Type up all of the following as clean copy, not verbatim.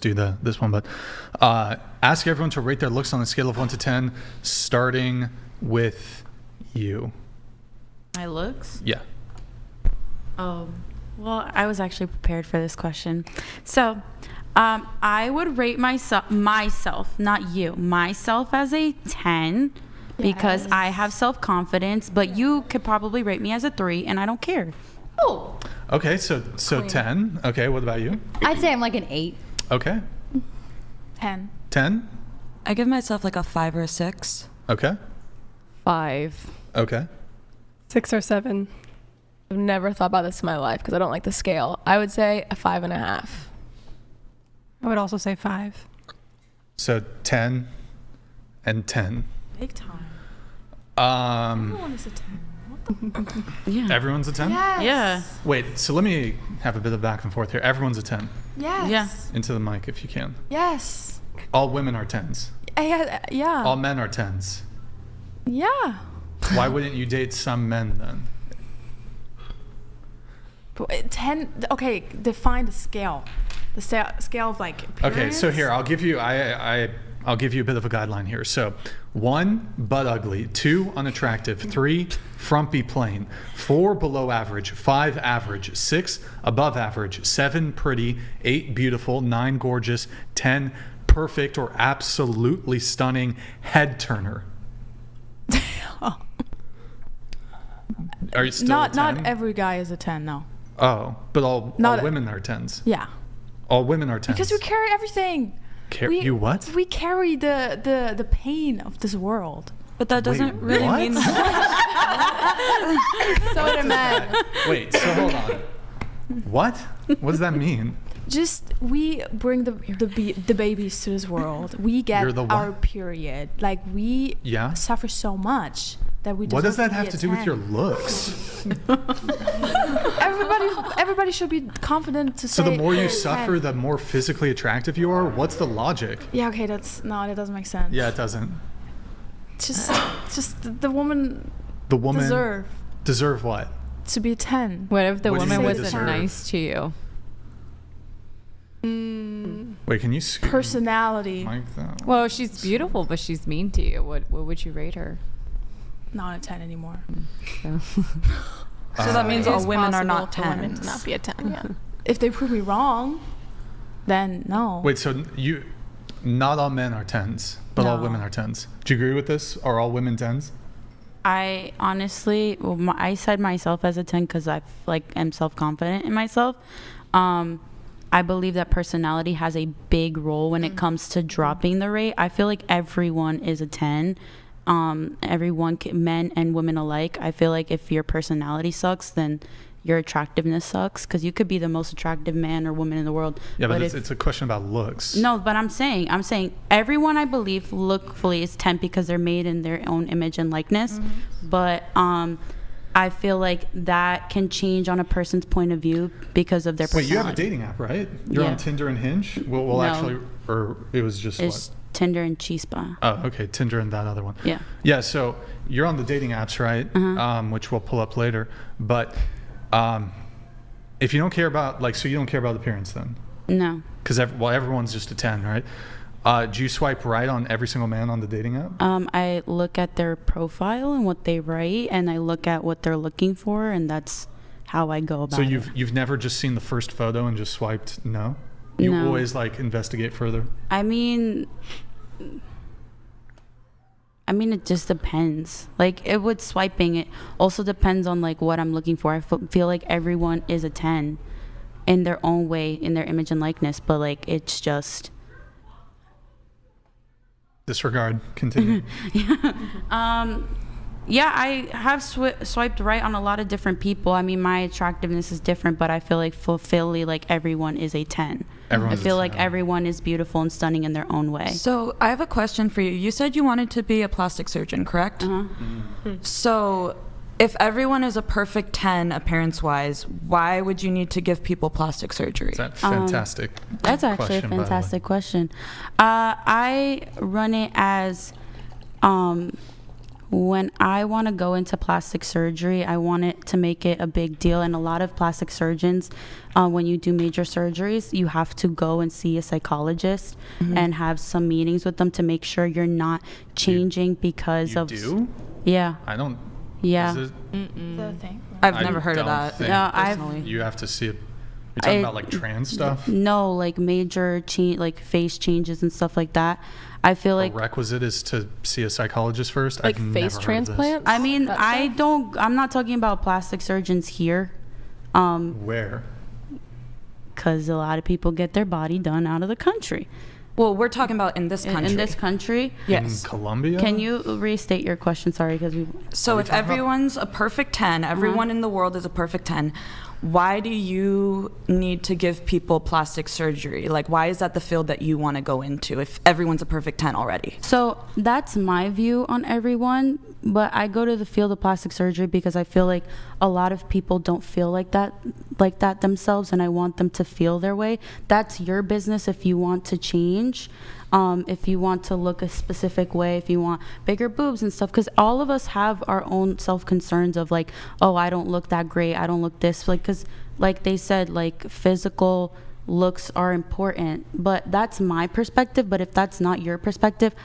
do this one, but ask everyone to rate their looks on a scale of 1 to 10, starting with you. My looks? Yeah. Oh, well, I was actually prepared for this question. So, I would rate myself, not you, myself as a 10 because I have self-confidence, but you could probably rate me as a 3 and I don't care. Oh. Okay, so 10. Okay, what about you? I'd say I'm like an 8. Okay. 10. 10? I give myself like a 5 or a 6. Okay. 5. Okay. 6 or 7. I've never thought about this in my life because I don't like the scale. I would say a 5.5. I would also say 5. So 10 and 10. Big time. Everyone is a 10. Yeah. Everyone's a 10? Yes. Yeah. Wait, so let me have a bit of back and forth here. Everyone's a 10. Yes. Yeah. Into the mic if you can. Yes. All women are 10s. Yeah. All men are 10s. Yeah. Why wouldn't you date some men then? 10. Okay, define the scale. The scale of like appearance. Okay, so here I'll give you I'll give you a bit of a guideline here. So 1, butt ugly. 2, unattractive. 3, frumpy plain. 4, below average. 5, average. 6, above average. 7, pretty. 8, beautiful. 9, gorgeous. 10, perfect or absolutely stunning head turner. Are you still a 10? Not every guy is a 10, no. Oh, but all women are 10s. Yeah. All women are 10s. Because we carry everything. You what? We carry the pain of this world. But that doesn't really mean So what I meant. Wait, so hold on. What? What does that mean? Just we bring the babies to this world. We get our period. Like we suffer so much that we. What does that have to do with your looks? Everybody should be confident to say. So the more you suffer, the more physically attractive you are. What's the logic? Yeah. Okay. That doesn't make sense. Yeah, it doesn't. Just the woman. The woman deserve what? To be a 10. What if the woman wasn't deserve? nice to you? Wait, can you personality? Well, she's beautiful, but she's mean to you. What would you rate her? Not a 10 anymore. So that means all women are not 10. Women to not be a 10. Yeah. If they prove me wrong, then no. Wait, so not all men are 10s, but all women are 10s. Do you agree with this? Are all women 10s? I honestly, I said myself as a 10 because I am self-confident in myself. I believe that personality has a big role when it comes to dropping the rate. I feel like everyone is a 10. Everyone, men and women alike. I feel like if your personality sucks, then your attractiveness sucks, because you could be the most attractive man or woman in the world. Yeah, but it's a question about looks. No, but I'm saying everyone, I believe, lookfully is 10 because they're made in their own image and likeness. Mm-hmm. But I feel like that can change on a person's point of view because of their personality. Wait, you have a dating app, right? You're on Tinder and Hinge? Well, actually, or it was just it's what? Tinder and Chispa. Oh, okay. Tinder and that other one. Yeah. Yeah, so you're on the dating apps, right? Uh-huh. Which we'll pull up later. But if you don't care about, so you don't care about appearance then? No. Because everyone's just a 10, right? Do you swipe right on every single man on the dating app? I look at their profile and what they write, and I look at what they're looking for, and that's how I go about it. So you've never just seen the first photo and just swiped no? You always investigate further? I mean, it just depends. Swiping, it also depends on what I'm looking for. I feel like everyone is a 10 in their own way, in their image and likeness, but it's just. Disregard. Continue. Yeah, I have swiped right on a lot of different people. I mean, my attractiveness is different, but I feel like everyone is a 10. I feel like everyone is beautiful and stunning in their own way. So I have a question for you. You said you wanted to be a plastic surgeon, correct? Uh-huh. Mm-hmm. So if everyone is a perfect 10 appearance-wise, why would you need to give people plastic surgery? That's fantastic. That's actually a fantastic question. I run it as When I want to go into plastic surgery, I want it to make it a big deal. And a lot of plastic surgeons, when you do major surgeries, you have to go and see a psychologist and have some meetings with them to make sure you're not changing because of. You do? Yeah. I don't. Yeah. Is it, The thing. I've never heard of don't that. think No, personally. You have to see it. You're talking about like trans stuff? No, like major like face changes and stuff like that. I feel like A requisite is to see a psychologist first? Like I've face never heard of this. transplants? I mean, That I stuff? don't. I'm not talking about plastic surgeons here, Where? because a lot of people get their body done out of the country. Well, we're talking about in this country. In this country, Yes. In Colombia? can you restate your question? Sorry, because we. So if everyone's a perfect 10, everyone in the world is a perfect 10, why do you need to give people plastic surgery? Like, why is that the field that you want to go into if everyone's a perfect 10 already? So that's my view on everyone, but I go to the field of plastic surgery because I feel like a lot of people don't feel like that themselves, and I want them to feel their way. That's your business if you want to change. If you want to look a specific way, if you want bigger boobs and stuff, because all of us have our own self-concerns of like, oh, I don't look that great, I don't look this, like, because like they said, like physical looks are important, but that's my perspective. But if that's not your perspective,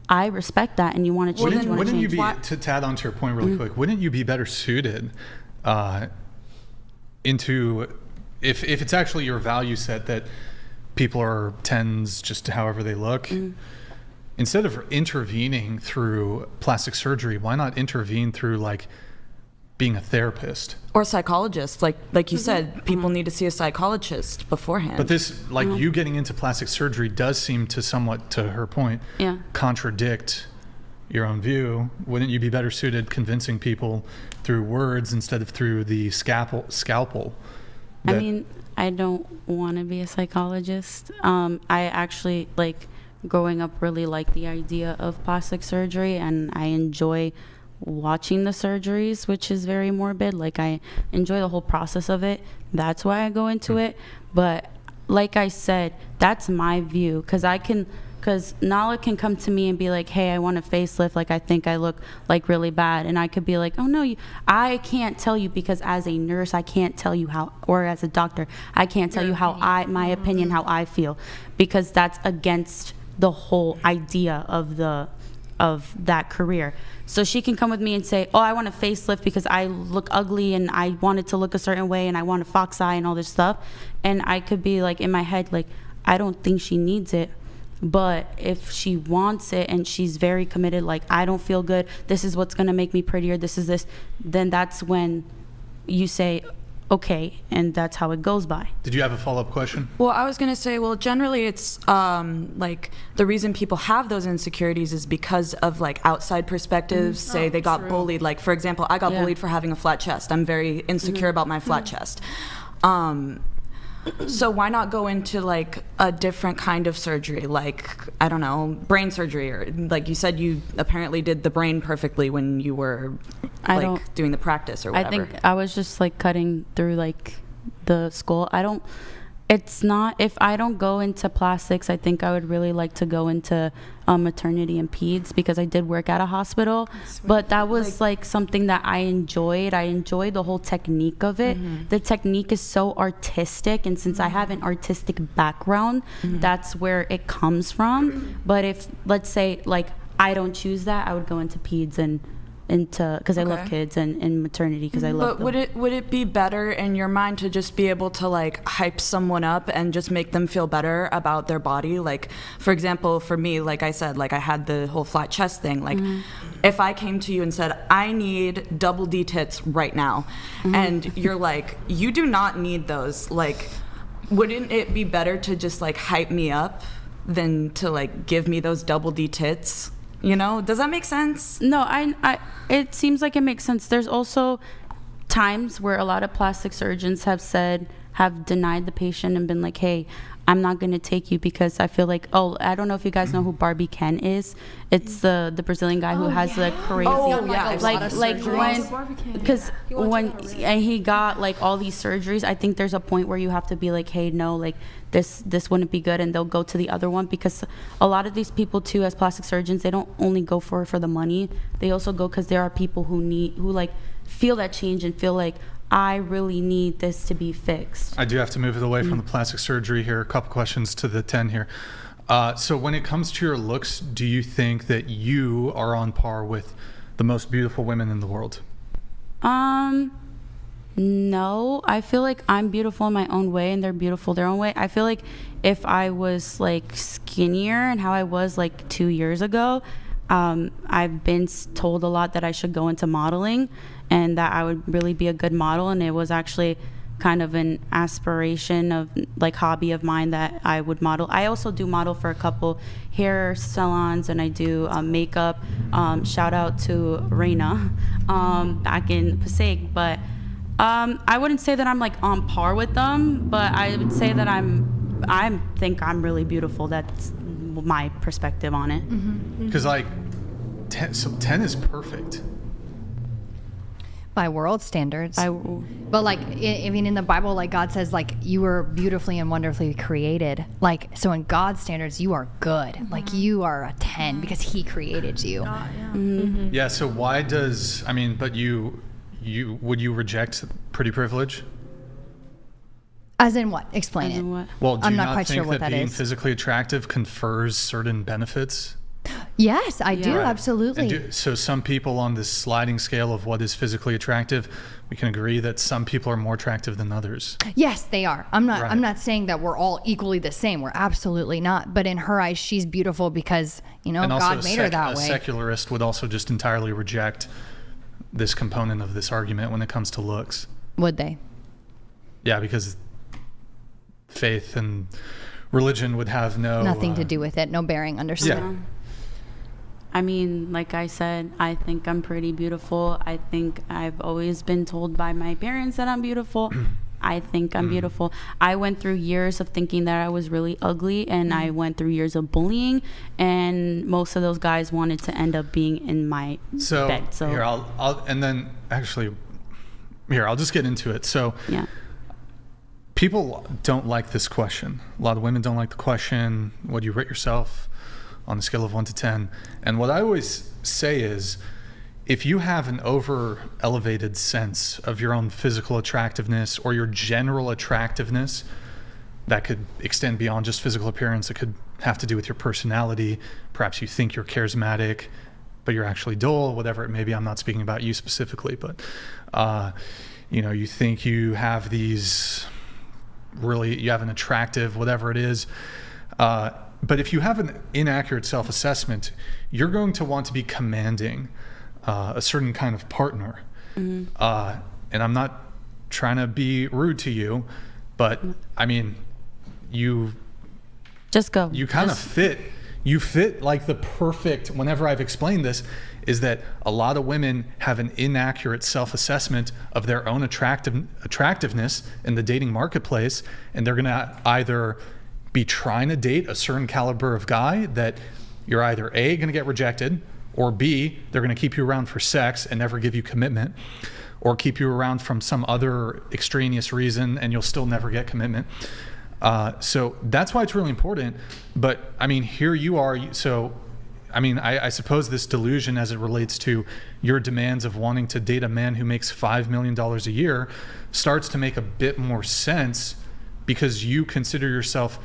I respect that, and you want to change. Wouldn't, you wanna wouldn't you change. be, to add on to your point really quick, wouldn't you be better suited into, if it's actually your value set that people are 10s just however they look, instead of intervening through plastic surgery, why not intervene through like being a therapist? Or psychologist. Like you said, people need to see a psychologist beforehand. But this, like you getting into plastic surgery does seem to somewhat, to her point, Yeah. contradict your own view. Wouldn't you be better suited convincing people through words instead of through the scalpel? I that- mean, I don't want to be a psychologist. I actually, like, growing up really liked the idea of plastic surgery, and I enjoy watching the surgeries, which is very morbid. Like, I enjoy the whole process of it. That's why I go into it. But like I said, that's my view, because Nala can come to me and be like, hey, I want a facelift, like I think I look like really bad, and I could be like, oh no, I can't tell you, because as a nurse I can't tell you how, or as a doctor I can't tell you how my opinion, how I feel, because that's against the whole idea of that career. So she can come with me and say, oh, I want a facelift because I look ugly and I want it to look a certain way and I want a fox eye and all this stuff, and I could be like in my head like, I don't think she needs it. But if she wants it and she's very committed, like, I don't feel good, this is what's going to make me prettier, this, then that's when you say, okay, and that's how it goes by. Did you have a follow-up question? Well, I was going to say, well, generally it's like the reason people have those insecurities is because of like outside perspectives. Say they got bullied. Like, for example, I got bullied for having a flat chest. I'm very insecure about my flat chest. So why not go into like a different kind of surgery, like, I don't know, brain surgery, or like you said, you apparently did the brain perfectly when you were like doing the practice or whatever. I think I was just like cutting through like the skull. If I don't go into plastics, I think I would really like to go into maternity and peds, because I did work at a hospital, but that was like something that I enjoyed. I enjoyed the whole technique of it. The technique is so artistic, and since I have an artistic background, that's where it comes from. But if, let's say, like, I don't choose that, I would go into peds and into, because I love kids, and maternity because I love them. But would it be better in your mind to just be able to like hype someone up and just make them feel better about their body? Like, for example, for me, like I said, like I had the whole flat chest thing. Like, if I came to you and said, I need double D tits right now, and you're like, you do not need those, like, wouldn't it be better to just like hype me up than to like give me those double D tits? You know, does that make sense? No, I it seems like it makes sense. There's also times where a lot of plastic surgeons have said, have denied the patient and been like, hey, I'm not going to take you because I feel like, I don't know if you guys know who Barbie Ken is. It's the Brazilian guy who has the crazy, because when he got like all these surgeries, I think there's a point where you have to be like, hey, no, like this wouldn't be good, and they'll go to the other one, because a lot of these people too, as plastic surgeons, they don't only go for the money. They also go because there are people who like feel that change and feel like, I really need this to be fixed. I do have to move it away from the plastic surgery here. A couple questions to the 10 here. So when it comes to your looks, do you think that you are on par with the most beautiful women in the world? No. I feel like I'm beautiful in my own way and they're beautiful their own way. I feel like if I was like skinnier and how I was like 2 years ago, I've been told a lot that I should go into modeling and that I would really be a good model, and it was actually kind of an aspiration of like hobby of mine that I would model. I also do model for a couple hair salons, and I do makeup. Shout out to Reina back in Passaic, but I wouldn't say that I'm like on par with them, but I would say that I think I'm really beautiful. That's my perspective on it. Because like 10 is perfect by world standards. But like, I mean, in the Bible, like God says, like you were beautifully and wonderfully created. Like, so in God's standards, you are good. Like you are a 10 because He created you. Yeah. So why does, I mean, but you would you reject pretty privilege? As in what? Explain As it. in what? Well, do I'm you not not quite think sure what that that being is. physically attractive confers certain benefits? Yes, I do. Right. Absolutely. So some people on this sliding scale of what is physically attractive, we can agree that some people are more attractive than others. Yes, they are. I'm not. Right. I'm not saying that we're all equally the same. We're absolutely not. But in her eyes, she's beautiful because And God also made her that a way. secularist would also just entirely reject this component of this argument when it comes to looks. Would they? Yeah, because faith and religion would have Nothing to do with it. No bearing. Understood. Yeah. I mean, like I said, I think I'm pretty beautiful. I think I've always been told by my parents that I'm beautiful. I think I'm beautiful. I went through years of thinking that I was really ugly, and I went through years of bullying, and most of those guys wanted to end up being in my bed. So here, I'll just get into it. So yeah. People don't like this question. A lot of women don't like the question, what do you rate yourself on a scale of 1 to 10? And what I always say is, if you have an over elevated sense of your own physical attractiveness or your general attractiveness, that could extend beyond just physical appearance. It could have to do with your personality. Perhaps you think you're charismatic, but you're actually dull, whatever it may be. I'm not speaking about you specifically, but you think you have you have an attractive, whatever it is. But if you have an inaccurate self-assessment, you're going to want to be commanding a certain kind of partner. And I'm not trying to be rude to you, but I mean, you just go. You kind of fit. You fit like the perfect. Whenever I've explained this, is that a lot of women have an inaccurate self-assessment of their own attractiveness in the dating marketplace, and they're going to either be trying to date a certain caliber of guy that you're either A, going to get rejected, or B, they're going to keep you around for sex and never give you commitment, or keep you around from some other extraneous reason and you'll still never get commitment. So that's why it's really important. But I mean, here you are. So, I mean, I suppose this delusion as it relates to your demands of wanting to date a man who makes $5 million a year starts to make a bit more sense, because you consider yourself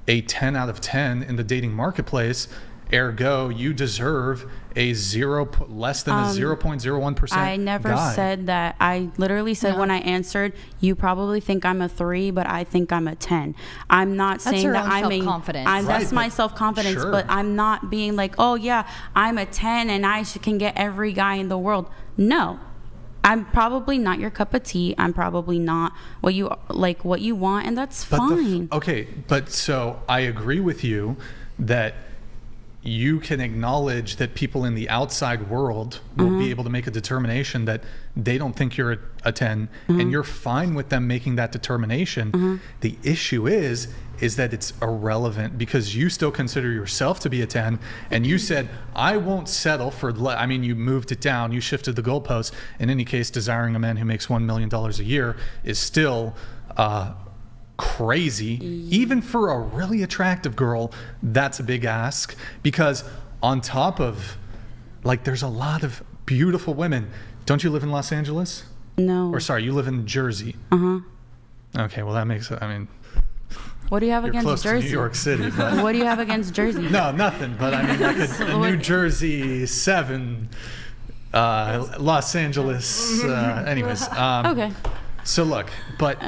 a 10 out of 10 in the dating marketplace. Ergo, you deserve less than a 0.01% I never guy. said that. I literally said when I answered, you probably think I'm a 3, but I think I'm a 10. I'm not saying that I'm self-confidence. That's my self-confidence, sure. but I'm not being like, oh yeah, I'm a 10 and I can get every guy in the world. No. I'm probably not your cup of tea. I'm probably not what you want, and that's fine. But so I agree with you that you can acknowledge that people in the outside world will be able to make a determination that they don't think you're a 10, and you're fine with them making that determination. The issue is that it's irrelevant because you still consider yourself to be a 10, and you said, I won't settle for, I mean, you moved it down, you shifted the goalposts. In any case, desiring a man who makes $1 million a year is still crazy. Even for a really attractive girl, that's a big ask, because on top of, like, there's a lot of beautiful women. Don't you live in Los Angeles? No. Or sorry, you live in Jersey. Okay, well that makes it, I mean, what do you have you're against close Jersey? to New York City. But What do you have against Jersey? no, nothing. But I mean, like a New Jersey 7, Los Angeles. Anyways. Okay. So look, but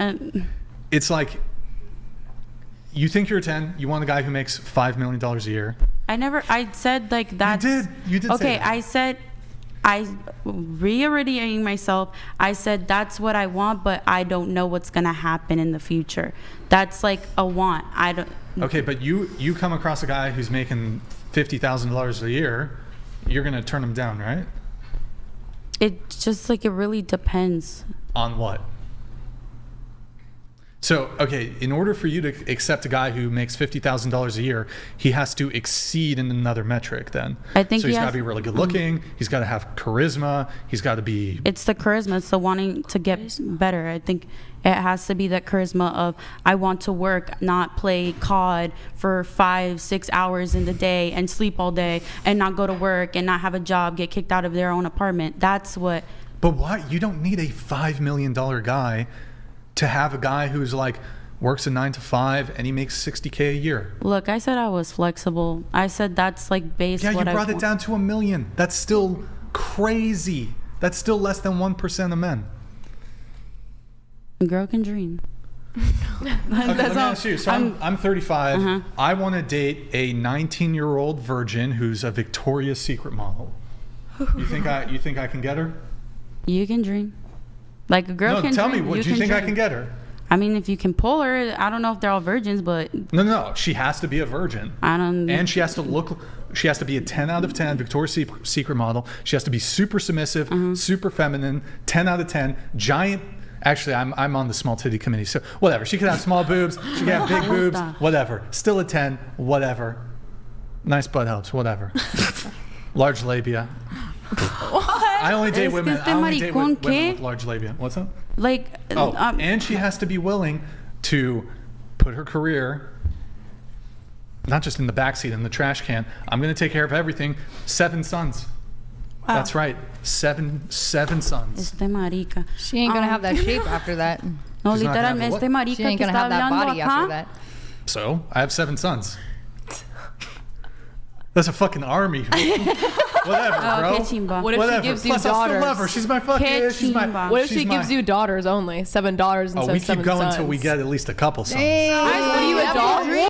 it's like, you think you're a 10. You want a guy who makes $5 million a year. I said like that's. You did. Okay, say that. I reiterating myself. I said that's what I want, but I don't know what's gonna happen in the future. That's like a want. I don't. Okay, but you come across a guy who's making $50,000 a year, you're gonna turn him down, right? It's just like it really depends. On what? So, okay, in order for you to accept a guy who makes $50,000 a year, he has to exceed in another metric then. I think so he's got to be really good looking, he's got to have charisma, he's got to be... It's the charisma, it's the wanting to get better. I think it has to be that charisma of, I want to work, not play COD for 5-6 hours in the day and sleep all day and not go to work and not have a job, get kicked out of their own apartment. That's what... But why? You don't need a $5 million guy to have a guy who's like works a 9 to 5 and he makes $60K a year. Look, I said I was flexible. I said that's like base. Yeah, you what brought it down to $1 million. That's still crazy. That's still less than 1% of men. A girl can dream. Okay, let me ask you. So I'm 35. I want to date a 19-year-old virgin who's a Victoria's Secret model. You think I can get her? You can dream. Like a girl can tell dream. me, what do you think I can get her? I mean, if you can pull her, I don't know if they're all virgins, but No, she has to be a virgin. And she has to be a 10 out of 10 Victoria's Secret model. She has to be super submissive, super feminine, 10 out of 10, giant. Actually, I'm on the small titty committee, so whatever. She could have small boobs, she could have big boobs, whatever. Still a 10, whatever. Nice butt helps, whatever. Large labia. I only date women with large labia. What's up? Like, and she has to be willing to put her career not just in the backseat, in the trash can. I'm going to take care of everything. 7 sons. Wow. That's right. Seven sons. She ain't gonna have that shape after that. No, literalmente, marica, she ain't gonna have that body after that. So I have 7 sons. That's a fucking army. Whatever, bro. What if she gives you daughters? I still love her. She's my fucking. What if she gives you daughters only? $7 instead of 7 sons. We keep going until we get at least a couple sons. What are you, a dog?